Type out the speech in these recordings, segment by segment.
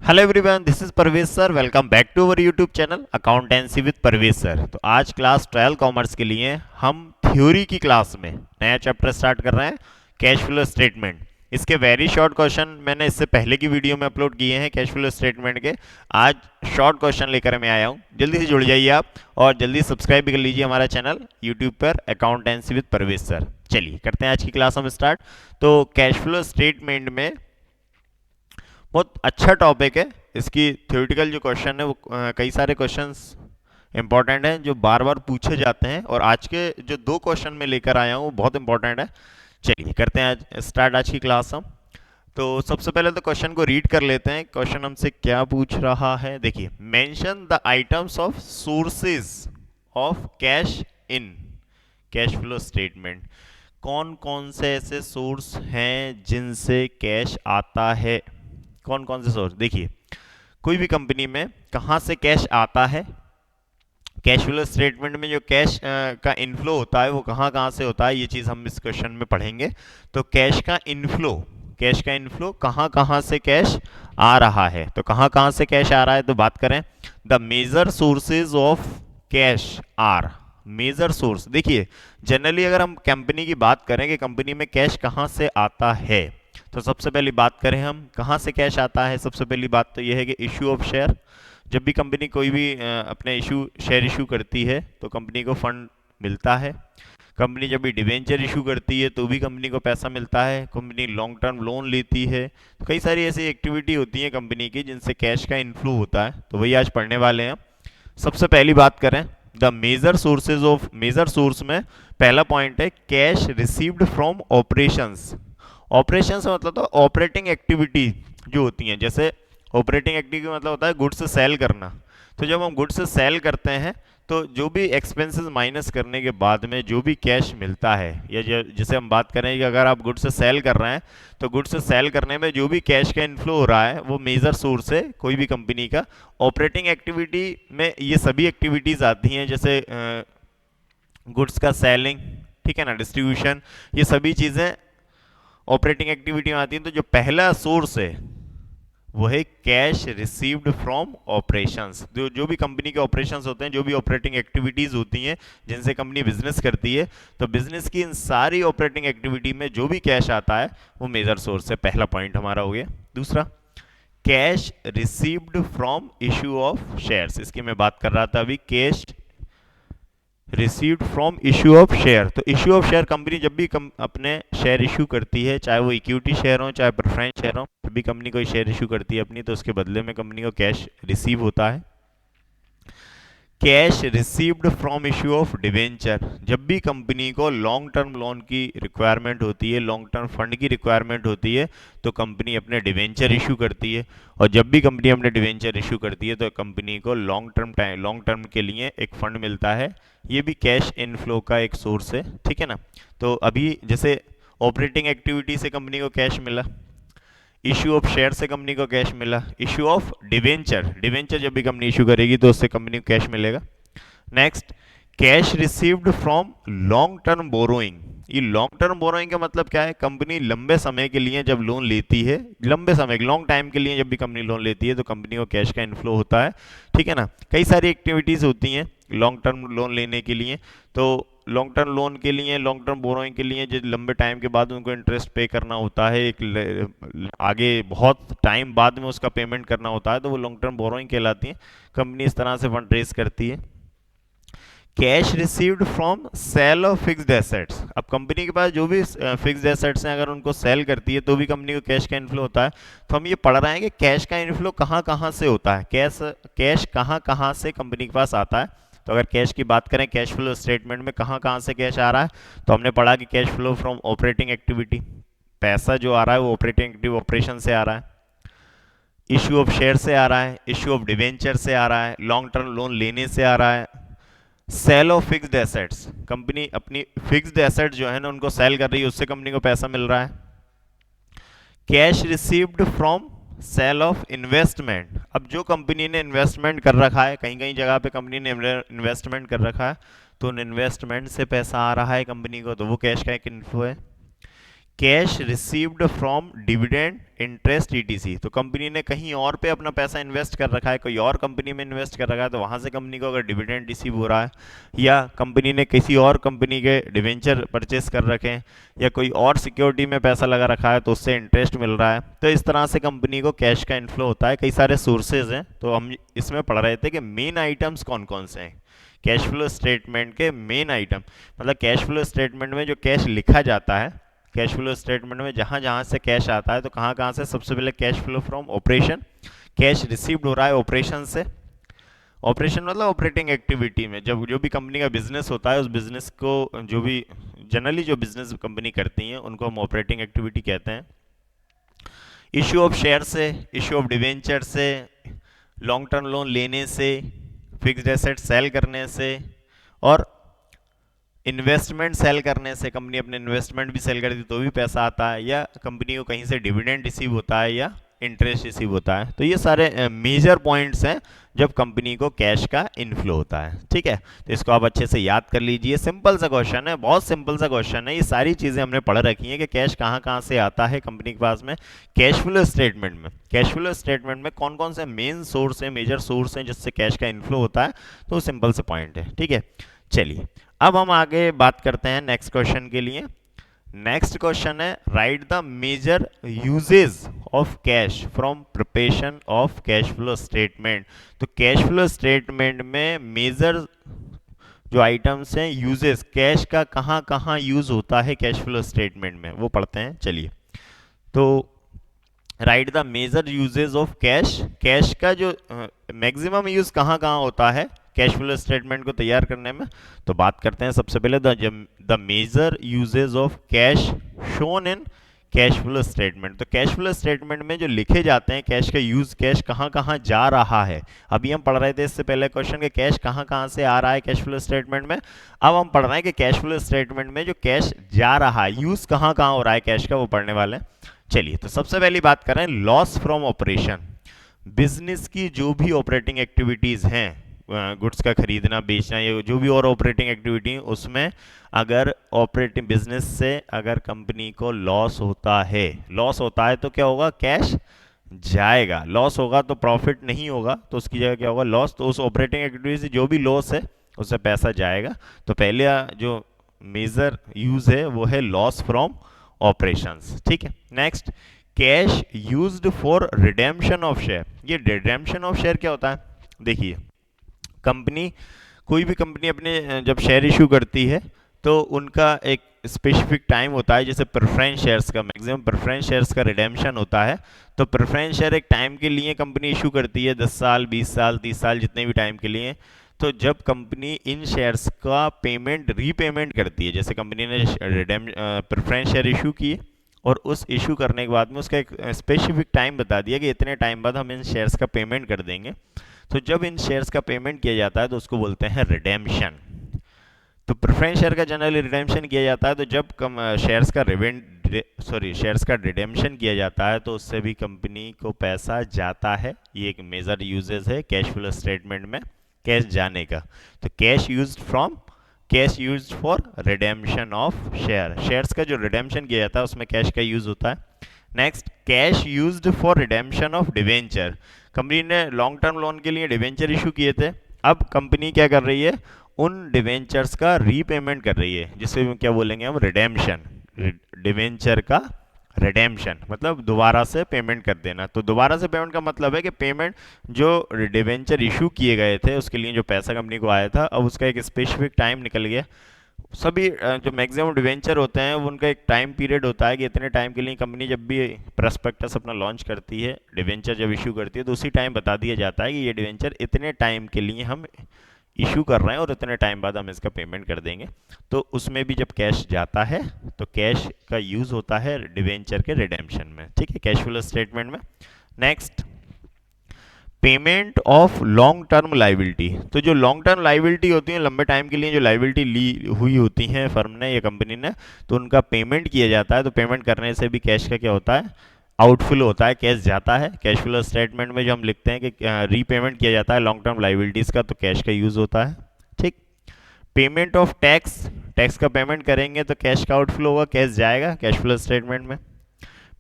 Hello everyone, this is Parvez sir. Welcome back to our YouTube channel accountancy with Parvez sir. तो आज class 12 commerce के लिए हम theory की क्लास में नया चैप्टर स्टार्ट कर रहे हैं, कैश फ्लो स्टेटमेंट। इसके वेरी शॉर्ट क्वेश्चन मैंने इससे पहले की वीडियो में अपलोड किए हैं कैश फ्लो स्टेटमेंट के। आज शॉर्ट क्वेश्चन लेकर मैं आया हूँ, जल्दी से जुड़ जाइए आप और जल्दी सब्सक्राइब भी कर लीजिए हमारा चैनल यूट्यूब पर अकाउंटेंसी विद परवेज सर। चलिए करते हैं आज की क्लास हम स्टार्ट। तो कैश फ्लो स्टेटमेंट में बहुत अच्छा टॉपिक है। इसकी थ्योरेटिकल जो क्वेश्चन है वो कई सारे क्वेश्चंस इंपॉर्टेंट हैं जो बार बार पूछे जाते हैं, और आज के जो दो क्वेश्चन मैं लेकर आया हूँ वो बहुत इंपॉर्टेंट है। चलिए करते हैं आज स्टार्ट आज की क्लास हम। तो सबसे पहले तो क्वेश्चन को रीड कर लेते हैं। क्वेश्चन हमसे क्या पूछ रहा है, देखिए, mention the items of sources of cash in cash flow statement. कौन कौन से ऐसे सोर्स हैं जिनसे कैश आता है, कौन कौन से सोर्स। देखिए, कोई भी कंपनी में कहाँ से कैश आता है, कैश फ्लो स्टेटमेंट में जो कैश का इनफ्लो होता है वो कहाँ कहाँ से होता है, ये चीज़ हम इस क्वेश्चन में पढ़ेंगे। तो कैश का इनफ्लो कहाँ कहाँ से कैश आ रहा है, तो कहाँ कहाँ से कैश आ रहा है, तो बात करें the major sources of cash are. Major source, देखिए जनरली अगर हम कंपनी की बात करें कि कंपनी में कैश कहाँ से आता है, तो सबसे पहली बात करें हम कहाँ से कैश आता है। सबसे पहली बात तो यह है कि इशू ऑफ शेयर। जब भी कंपनी कोई भी अपने शेयर इशू करती है तो कंपनी को फंड मिलता है। कंपनी जब भी डिवेंचर इशू करती है तो भी कंपनी को पैसा मिलता है। कंपनी लॉन्ग टर्म लोन लेती है, तो कई सारी ऐसी एक्टिविटी होती है कंपनी की जिनसे कैश का इनफ्लो होता है, तो वही आज पढ़ने वाले हैं। सबसे पहली बात करें the major sources of, major source में पहला पॉइंट है cash received from operations. Operations का मतलब तो ऑपरेटिंग एक्टिविटी जो होती हैं, जैसे ऑपरेटिंग एक्टिविटी मतलब होता है गुड्स सेल करना। तो जब हम गुड्स सेल करते हैं तो जो भी एक्सपेंसेस माइनस करने के बाद में जो भी कैश मिलता है, या जैसे हम बात करें कि अगर आप गुड्स सेल कर रहे हैं तो गुड्स सेल करने में जो भी कैश का इनफ्लो हो रहा है वो मेजर सोर्स है कोई भी कंपनी का। ऑपरेटिंग एक्टिविटी में ये सभी एक्टिविटीज आती हैं, जैसे गुड्स का सेलिंग, ठीक है ना, डिस्ट्रीब्यूशन, ये सभी चीज़ें ऑपरेटिंग एक्टिविटी में आती हैं। तो जो पहला सोर्स है वो है कैश रिसीव्ड फ्रॉम ऑपरेशंस। जो जो भी कंपनी के ऑपरेशंस होते हैं, जो भी ऑपरेटिंग एक्टिविटीज होती हैं जिनसे कंपनी बिजनेस करती है, तो बिजनेस की इन सारी ऑपरेटिंग एक्टिविटी में जो भी कैश आता है वो मेजर सोर्स है। पहला पॉइंट हमारा हो गया। दूसरा, cash received from issue of shares. इसकी मैं बात कर रहा था अभी, cash received from issue of share. तो इशू ऑफ शेयर, कंपनी जब भी अपने शेयर इशू करती है, चाहे वो इक्विटी शेयर हो चाहे प्रेफरेंस शेयर हो, जब भी कंपनी कोई शेयर इशू करती है अपनी, तो उसके बदले में कंपनी को कैश रिसीव होता है। Cash received from issue of debenture. जब भी कंपनी को लॉन्ग टर्म लोन की रिक्वायरमेंट होती है, लॉन्ग टर्म फंड की रिक्वायरमेंट होती है, तो कंपनी अपने डिवेंचर इशू करती है। और जब भी कंपनी अपने डिवेंचर इशू करती है तो कंपनी को लॉन्ग टर्म के लिए एक फंड मिलता है। ये भी कैश इनफ्लो का एक सोर्स है, ठीक है ना। तो अभी जैसे ऑपरेटिंग एक्टिविटी से कंपनी को कैश मिला, इशू ऑफ शेयर से कंपनी को कैश मिला, इशू ऑफ डिवेंचर, डिवेंचर जब भी कंपनी इशू करेगी तो उससे कंपनी को कैश मिलेगा। Next, cash received from long term borrowing. ये लॉन्ग टर्म बोरोइंग का मतलब क्या है, कंपनी लंबे समय के लिए जब लोन लेती है, लंबे समय लॉन्ग टाइम के लिए जब भी कंपनी लोन लेती है तो कंपनी को कैश का इनफ्लो होता है, ठीक है ना। कई सारी एक्टिविटीज होती हैं लॉन्ग टर्म लोन लेने के लिए। तो लॉन्ग टर्म लोन के लिए, लॉन्ग टर्म बोरोइंग के लिए जो लंबे टाइम के बाद उनको इंटरेस्ट पे करना होता है, एक आगे बहुत टाइम बाद में उसका पेमेंट करना होता है, तो वो लॉन्ग टर्म बोरोइंग कहलाती है। कंपनी इस तरह से फंड रेज करती है। Cash received from sale of fixed assets. अब कंपनी के पास जो भी फिक्स्ड एसेट्स हैं, अगर उनको सेल करती है तो भी कंपनी को कैश का इनफ्लो होता है। तो हम ये पढ़ रहे हैं कि कैश का इनफ्लो कहाँ कहाँ से होता है, कैश कहाँ कहाँ से कंपनी के पास आता है। तो अगर कैश की बात करें, कैश फ्लो स्टेटमेंट में कहाँ कहाँ से कैश आ रहा है, तो हमने पढ़ा कि cash flow from operating activity, पैसा जो आ रहा है वो ऑपरेटिंग ऑपरेशन से आ रहा है। इशू ऑफ शेयर से आ रहा है, इशू ऑफ डिवेंचर से आ रहा है, लॉन्ग टर्म लोन लेने से आ रहा है। Sale of fixed assets, company अपनी फिक्स्ड एसेट्स जो है ना उनको सेल कर रही है, उससे कंपनी को पैसा मिल रहा है। Cash received from sale of investment. अब जो कंपनी ने इन्वेस्टमेंट कर रखा है, कहीं कहीं जगह पे कंपनी ने इन्वेस्टमेंट कर रखा है, तो उन इन्वेस्टमेंट से पैसा आ रहा है कंपनी को, तो वो कैश का एक इन्फ्लो है। Cash received from dividend interest etc. तो कंपनी ने कहीं और पे अपना पैसा इन्वेस्ट कर रखा है, कोई और कंपनी में इन्वेस्ट कर रखा है, तो वहां से कंपनी को अगर डिविडेंड रिसीव हो रहा है, या कंपनी ने किसी और कंपनी के डिवेंचर परचेस कर रखे हैं, या कोई और सिक्योरिटी में पैसा लगा रखा है तो उससे इंटरेस्ट मिल रहा है, तो इस तरह से कंपनी को कैश का इन्फ्लो होता है। कई सारे सोर्सेज हैं, तो हम इसमें पढ़ रहे थे कि मेन आइटम्स कौन कौन से हैं कैश फ्लो स्टेटमेंट के। मेन आइटम मतलब कैश फ्लो स्टेटमेंट में जो कैश लिखा जाता है, कैश फ्लो स्टेटमेंट में जहां जहां से कैश आता है, तो कहां कहां से, सबसे पहले cash flow from operation, cash received हो रहा है ऑपरेशन से। ऑपरेशन मतलब ऑपरेटिंग एक्टिविटी में, जब जो भी कंपनी का बिजनेस होता है, उस बिजनेस को जो भी जनरली जो बिजनेस कंपनी करती है उनको हम ऑपरेटिंग एक्टिविटी कहते हैं। इश्यू ऑफ शेयर से, इश्यू ऑफ डिवेंचर से, लॉन्ग टर्म लोन लेने से, फिक्स्ड एसेट सेल करने से, और इन्वेस्टमेंट सेल करने से, कंपनी अपने इन्वेस्टमेंट भी सेल करती तो भी पैसा आता है, या कंपनी को कहीं से डिविडेंड रिसीव होता है, या इंटरेस्ट रिसीव होता है। तो ये सारे मेजर पॉइंट्स हैं जब कंपनी को कैश का इनफ्लो होता है। ठीक है, तो इसको आप अच्छे से याद कर लीजिए। सिंपल सा क्वेश्चन है, बहुत सिंपल सा क्वेश्चन है। ये सारी चीजें हमने पढ़ रखी हैं कि कैश कहाँ कहाँ से आता है कंपनी के पास में। कैश फ्लो स्टेटमेंट में, कैश फ्लो स्टेटमेंट में कौन कौन से मेन सोर्स हैं, मेजर सोर्स हैं जिससे कैश का इनफ्लो होता है, तो सिंपल से पॉइंट है। ठीक है, चलिए अब हम आगे बात करते हैं नेक्स्ट क्वेश्चन के लिए। नेक्स्ट क्वेश्चन है, write the major usages of cash from preparation of cash flow statement. तो कैश फ्लो स्टेटमेंट में मेजर जो आइटम्स हैं, यूजेस, कैश का कहाँ कहाँ यूज होता है कैश फ्लो स्टेटमेंट में, वो पढ़ते हैं। चलिए, तो write the major usages of cash, cash का जो मैक्सिमम यूज कहाँ कहाँ होता है कैश फ्लो स्टेटमेंट को तैयार करने में, तो बात करते हैं सबसे पहले the major usages of cash shown in cash flow statement. तो कैश फ्लो स्टेटमेंट में जो लिखे जाते हैं कैश का यूज, कैश कहाँ कहाँ जा रहा है। अभी हम पढ़ रहे थे इससे पहले क्वेश्चन के कैश कहाँ कहाँ से आ रहा है कैश फ्लो स्टेटमेंट में। अब हम पढ़ रहे हैं कि कैश फ्लो स्टेटमेंट में जो कैश जा रहा है, यूज कहाँ कहाँ हो रहा है कैश का, वो पढ़ने वाले हैं। चलिए, तो सबसे पहली बात करें लॉस फ्रॉम ऑपरेशन। बिजनेस की जो भी ऑपरेटिंग एक्टिविटीज हैं, गुड्स का खरीदना बेचना, ये जो भी और ऑपरेटिंग एक्टिविटी, उसमें अगर ऑपरेटिंग बिजनेस से अगर कंपनी को लॉस होता है, लॉस होता है तो क्या होगा, कैश जाएगा। लॉस होगा तो प्रॉफिट नहीं होगा, तो उसकी जगह क्या होगा, लॉस। तो उस ऑपरेटिंग एक्टिविटी से जो भी लॉस है उससे पैसा जाएगा। तो पहले जो मेजर यूज है वो है लॉस फ्रॉम ऑपरेशंस। ठीक है, next, cash used for redemption of share. ये रिडेम्पशन ऑफ शेयर क्या होता है, देखिए कंपनी, कोई भी कंपनी अपने जब शेयर इशू करती है तो उनका एक स्पेसिफिक टाइम होता है, जैसे प्रेफरेंस शेयर्स का, मैक्सिमम प्रेफरेंस शेयर्स का रिडेम्पशन होता है। तो प्रेफरेंस शेयर एक टाइम के लिए कंपनी इशू करती है, 10 साल 20 साल 30 साल जितने भी टाइम के लिए। तो जब कंपनी इन शेयर्स का पेमेंट रीपेमेंट करती है, जैसे कंपनी ने प्रेफरेंस शेयर इशू किए और उस इशू करने के बाद में उसका एक स्पेसिफिक टाइम बता दिया कि इतने टाइम बाद हम इन शेयर्स का पेमेंट कर देंगे, तो जब इन शेयर्स का पेमेंट किया जाता है तो उसको बोलते हैं रिडेम्पशन। तो प्रेफरेंस शेयर का जनरली रिडेम्पशन किया जाता है, तो जब शेयर्स का रिडेम्पशन किया जाता है तो उससे भी कंपनी को पैसा जाता है। ये एक मेजर यूजेस है कैश फ्लो स्टेटमेंट में, कैश जाने का। तो cash used for redemption of share, shares का जो रिडेम्पशन किया जाता है उसमें कैश का यूज होता है। Next, cash used for redemption of debenture. Company ने लॉन्ग टर्म लोन के लिए डिवेंचर इशू किए थे, अब कंपनी क्या कर रही है, उन डिवेंचर्स का रीपेमेंट कर रही है, जिसे क्या बोलेंगे हम, रिडेम्पशन। डिवेंचर का रिडेम्पशन मतलब दोबारा से पेमेंट कर देना। तो दोबारा से पेमेंट का मतलब है कि पेमेंट जो डिवेंचर इशू किए गए थे उसके लिए जो पैसा कंपनी को आया था, अब उसका एक स्पेसिफिक टाइम निकल गया। सभी जो मैक्सिमम डिवेंचर होते हैं वो उनका एक टाइम पीरियड होता है कि इतने टाइम के लिए कंपनी जब भी प्रस्पेक्टस अपना लॉन्च करती है, डिवेंचर जब इशू करती है, तो उसी टाइम बता दिया जाता है कि ये डिवेंचर इतने टाइम के लिए हम इशू कर रहे हैं और इतने टाइम बाद हम इसका पेमेंट कर देंगे। तो उसमें भी जब कैश जाता है तो कैश का यूज होता है डिवेंचर के रिडेम्पशन में। ठीक है, कैश फ्लो स्टेटमेंट में। Next, payment of long term liability. तो जो लॉन्ग टर्म लाइबिलिटी होती है, लंबे टाइम के लिए जो लाइबिलिटी ली हुई होती हैं फर्म ने या कंपनी ने, तो उनका पेमेंट किया जाता है। तो पेमेंट करने से भी कैश का क्या होता है, आउटफ्लो होता है, कैश जाता है। कैश फ्लो स्टेटमेंट में जो हम लिखते हैं कि रीपेमेंट किया जाता है लॉन्ग टर्म लाइबिलिटीज का, तो कैश का यूज होता है। ठीक, पेमेंट ऑफ टैक्स, टैक्स का पेमेंट करेंगे तो कैश का आउटफ्लो होगा, कैश जाएगा कैश फ्लो स्टेटमेंट में।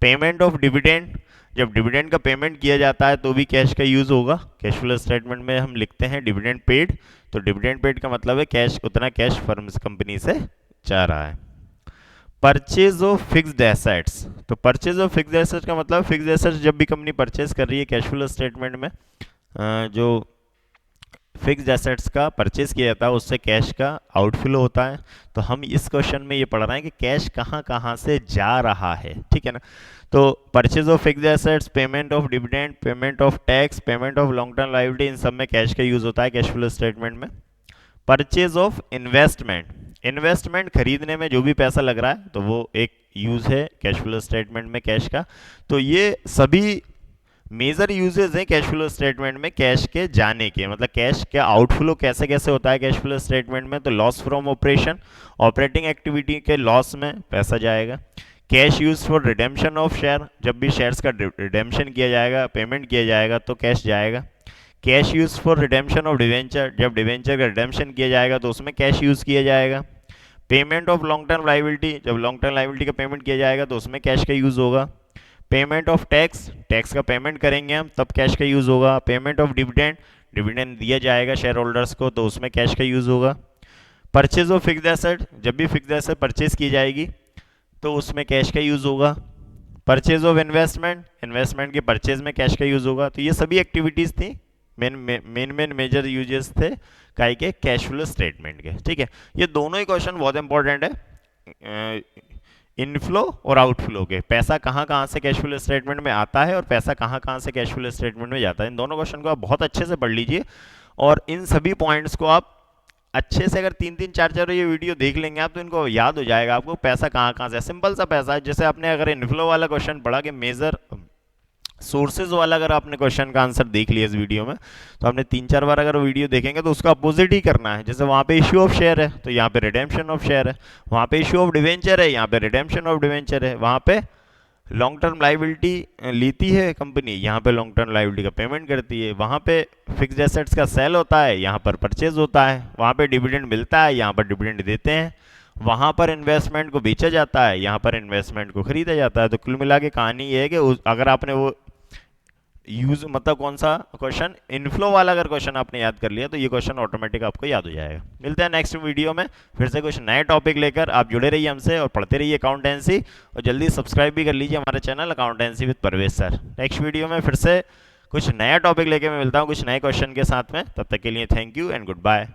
पेमेंट ऑफ डिविडेंड, जब डिविडेंड का पेमेंट किया जाता है तो भी कैश का यूज होगा, कैश फ्लो स्टेटमेंट में हम लिखते हैं डिविडेंड पेड, तो डिविडेंड पेड का मतलब है कैश, उतना कैश फर्म कंपनी से जा रहा है। परचेज ऑफ फिक्स्ड एसेट्स, तो परचेज ऑफ फिक्स्ड एसेट्स का मतलब फिक्स्ड एसेट्स जब भी कंपनी परचेज कर रही है कैश फ्लो स्टेटमेंट में जो फिक्स्ड एसेट्स का परचेज किया जाता है उससे कैश का आउटफ्लो होता है। तो हम इस क्वेश्चन में ये पढ़ रहे हैं कि कैश कहाँ कहाँ से जा रहा है, ठीक है ना। तो purchase of fixed assets, payment of dividend, payment of tax, payment of long term liability, इन सब में कैश का यूज होता है कैश फ्लो स्टेटमेंट में। परचेज ऑफ इन्वेस्टमेंट, इन्वेस्टमेंट खरीदने में जो भी पैसा लग रहा है तो वो एक यूज है कैश फ्लो स्टेटमेंट में कैश का। तो ये सभी मेजर यूजेस हैं कैश फ्लो स्टेटमेंट में कैश के जाने के, मतलब कैश का आउटफ्लो कैसे कैसे होता है कैश फ्लो स्टेटमेंट में। तो loss from operation, operating activity के लॉस में पैसा जाएगा। Cash use for redemption of share, जब भी शेयर्स का रिडेम्पशन किया जाएगा, पेमेंट किया जाएगा तो कैश जाएगा। Cash use for redemption of debenture, जब डिवेंचर का रिडेम्पशन किया जाएगा तो उसमें कैश यूज किया जाएगा। Payment of long term liability, जब लॉन्ग टर्म लायबिलिटी का पेमेंट किया जाएगा तो उसमें कैश का यूज होगा। पेमेंट ऑफ टैक्स, टैक्स का पेमेंट करेंगे हम तब कैश का यूज होगा। पेमेंट ऑफ डिविडेंड, डिविडेंड दिया जाएगा शेयर होल्डर्स को तो उसमें कैश का यूज होगा। परचेज ऑफ फिक्स्ड एसेट, जब भी फिक्स्ड एसेट परचेज की जाएगी तो उसमें कैश का यूज होगा। परचेज ऑफ इन्वेस्टमेंट, इन्वेस्टमेंट के परचेज में कैश का यूज होगा। तो ये सभी एक्टिविटीज थी, मेन मेजर यूजेस थे काई के कैश फ्लो स्टेटमेंट के, ठीक है। ये दोनों ही क्वेश्चन बहुत इंपॉर्टेंट है, इनफ्लो और आउटफ्लो के, पैसा कहाँ कहाँ से कैश फ्लो स्टेटमेंट में आता है और पैसा कहाँ कहाँ से कैश फ्लो स्टेटमेंट में जाता है। इन दोनों क्वेश्चन को आप बहुत अच्छे से पढ़ लीजिए और इन सभी पॉइंट्स को आप अच्छे से अगर 3-3 4-4 ये वीडियो देख लेंगे आप तो इनको याद हो जाएगा आपको पैसा कहाँ कहाँ से। सिंपल सा पैसा है, जैसे आपने अगर इनफ्लो वाला क्वेश्चन पढ़ा कि मेजर सोर्सेज वाला अगर आपने क्वेश्चन का आंसर देख लिया इस वीडियो में तो आपने 3-4 बार अगर वीडियो देखेंगे तो उसका अपोजिट ही करना है। जैसे वहाँ पे इश्यू ऑफ शेयर है तो यहाँ पे रिडेम्पशन ऑफ शेयर है, वहाँ पे इश्यू ऑफ डिवेंचर है यहाँ पे रिडेम्पशन ऑफ डिवेंचर है, वहाँ पे लॉन्ग टर्म लाइबिलिटी लेती है कंपनी, यहाँ पे लॉन्ग टर्म लाइबिलिटी का पेमेंट करती है, वहाँ पे फिक्स्ड एसेट्स का सेल होता है, यहाँ पर परचेज होता है, वहाँ पे डिविडेंड मिलता है, यहाँ पर डिविडेंड देते हैं, वहाँ पर इन्वेस्टमेंट को बेचा जाता है, यहाँ पर इन्वेस्टमेंट को खरीदा जाता है। तो कुल मिला के कहानी ये है कि अगर आपने वो यूज मतलब कौन सा क्वेश्चन इनफ्लो वाला अगर क्वेश्चन आपने याद कर लिया तो ये क्वेश्चन ऑटोमेटिक आपको याद हो जाएगा। मिलते हैं नेक्स्ट वीडियो में फिर से कुछ नए टॉपिक लेकर। आप जुड़े रहिए हमसे और पढ़ते रहिए अकाउंटेंसी और जल्दी सब्सक्राइब भी कर लीजिए हमारे channel accountancy with Parvez sir. Next video में फिर से कुछ नया टॉपिक लेकर मैं मिलता हूँ कुछ नए क्वेश्चन के साथ में। तब तक के लिए thank you and good bye.